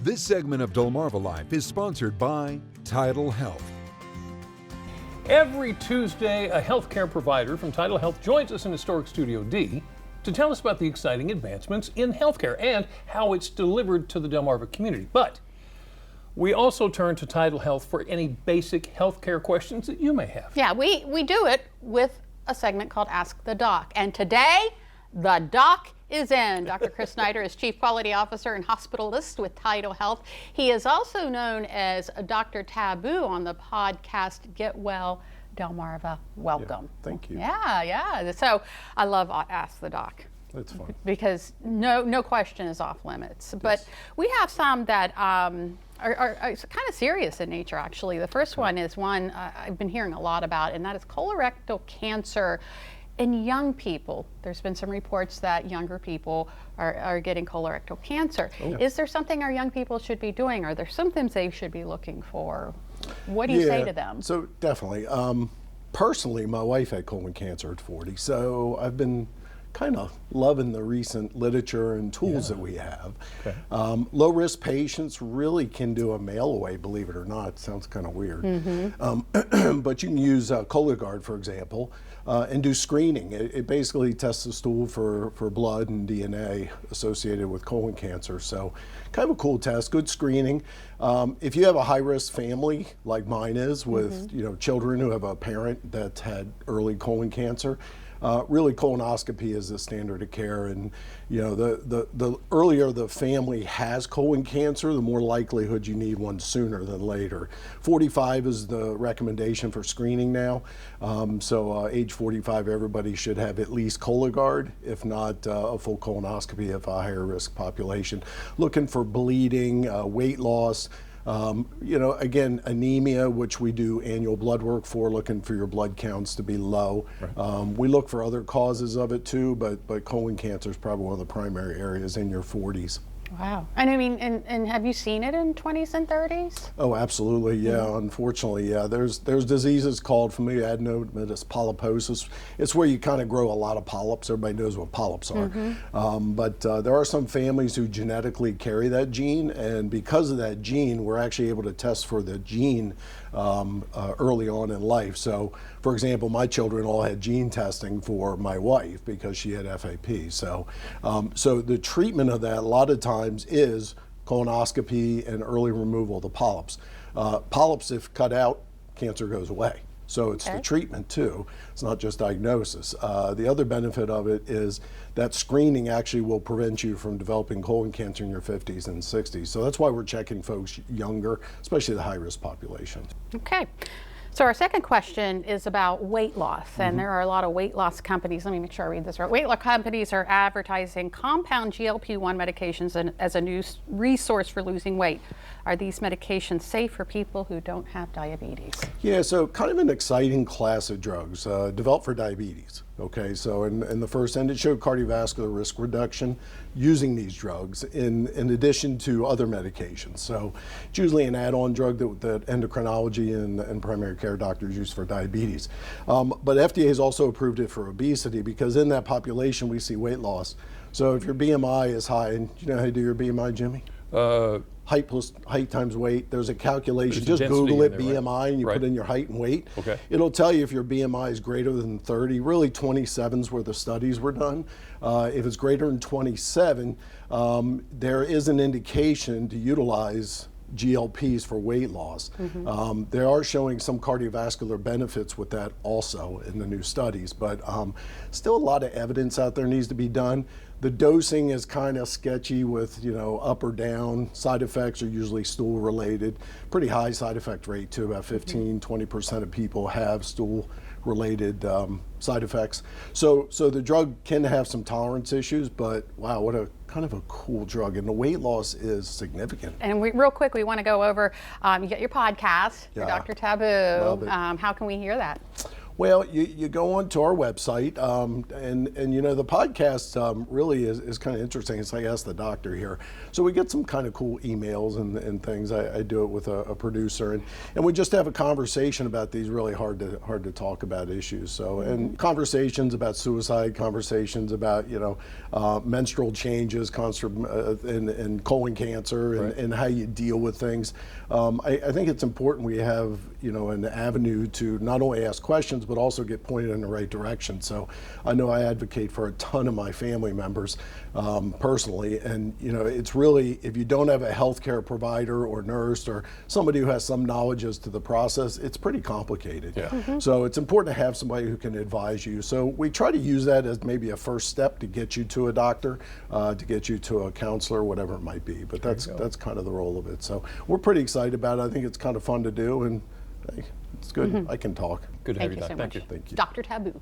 This segment of DelmarvaLife is sponsored by TidalHealth. Every Tuesday, a healthcare provider from TidalHealth joins us in Historic Studio D to tell us about the exciting advancements in healthcare and how it's delivered to the Delmarva community. But we also turn to TidalHealth for any basic healthcare questions that you may have. Yeah, we do it with a segment called Ask the Doc. And today, the doc is in. Dr. Chris Snyder is Chief Quality Officer and Hospitalist with TidalHealth. He is also known as Dr. Taboo on the podcast Get Well Delmarva. Welcome. Yeah, thank you. Yeah. So I love Ask the Doc. That's fun. Because no question is off limits. But we have some that are kind of serious in nature, actually. The first one is one I've been hearing a lot about, and that is colorectal cancer in young people. There's been some reports that younger people are getting colorectal cancer. Oh. Is there something our young people should be doing? Are there symptoms they should be looking for? What do you say to them? So definitely. Personally, my wife had colon cancer at 40, so I've been kind of loving the recent literature and tools that we have. Okay. Low risk patients really can do a mail away, believe it or not. It sounds kind of weird. Mm-hmm. But you can use Cologuard, for example, and do screening. It basically tests the stool for blood and DNA associated with colon cancer. So kind of a cool test, good screening. If you have a high risk family like mine is with children who have a parent that had early colon cancer, really colonoscopy is the standard of care, and the earlier the family has colon cancer, the more likelihood you need one sooner than later. 45 is the recommendation for screening now, so age 45 everybody should have at least Cologuard, if not a full colonoscopy if a higher risk population. Looking for bleeding, weight loss. Again, anemia, which we do annual blood work for, looking for your blood counts to be low. Right. We look for other causes of it too, but colon cancer is probably one of the primary areas in your 40s. Wow. And I mean, and have you seen it in 20s and 30s? Oh, absolutely. Yeah. Unfortunately, yeah. There's diseases called familial adenomatous polyposis. It's where you kind of grow a lot of polyps. Everybody knows what polyps are. Mm-hmm. But there are some families who genetically carry that gene, and because of that gene, we're actually able to test for the gene early on in life. So, for example, my children all had gene testing for my wife because she had FAP. So the treatment of that a lot of times is colonoscopy and early removal of the polyps. Polyps, if cut out, cancer goes away. So it's the treatment too. It's not just diagnosis. The other benefit of it is that screening actually will prevent you from developing colon cancer in your 50s and 60s. So that's why we're checking folks younger, especially the high-risk population. Okay. So our second question is about weight loss, and there are a lot of weight loss companies. Let me make sure I read this right. Weight loss companies are advertising compound GLP-1 medications as a new resource for losing weight. Are these medications safe for people who don't have diabetes? Yeah, so kind of an exciting class of drugs developed for diabetes. Okay, so in the first end, it showed cardiovascular risk reduction using these drugs in addition to other medications. So it's usually an add-on drug that endocrinology and primary care doctors use for diabetes. But FDA has also approved it for obesity because in that population we see weight loss. So if your BMI is high, and you know how you do your BMI, Jimmy? Height times weight. There's a calculation. Just Google it, BMI, right? And you put in your height and weight. Okay. It'll tell you if your BMI is greater than 30. Really, 27 is where the studies were done. If it's greater than 27, there is an indication to utilize GLPs for weight loss. They are showing some cardiovascular benefits with that also in the new studies, but still a lot of evidence out there needs to be done. The dosing is kind of sketchy with, up or down. Side effects are usually stool related. Pretty high side effect rate too, about 15-20% of people have stool related side effects. So the drug can have some tolerance issues, but wow, what a kind of a cool drug, and the weight loss is significant. And real quick, we want to go over, you got your podcast, your Dr. Taboo. Love it. How can we hear that? Well, you go onto our website, and you know, the podcast really is kind of interesting. It's like Ask the Doctor here. So we get some kind of cool emails and things. I do it with a producer, and we just have a conversation about these really hard to talk about issues. So, and conversations about suicide, conversations about, you know, menstrual changes, and colon cancer, and how you deal with things. I think it's important we have, you know, an avenue to not only ask questions, but also get pointed in the right direction. So I know I advocate for a ton of my family members personally, and you know, it's really, if you don't have a healthcare provider or nurse or somebody who has some knowledge as to the process, it's pretty complicated. Yeah. So it's important to have somebody who can advise you. So we try to use that as maybe a first step to get you to a doctor, to get you to a counselor, whatever it might be. But that's kind of the role of it. So we're pretty excited about it. I think it's kind of fun to do, and hey, it's good. I can talk. Good to have Thank you you back. so Thank much. you. Thank you. Dr. Taboo.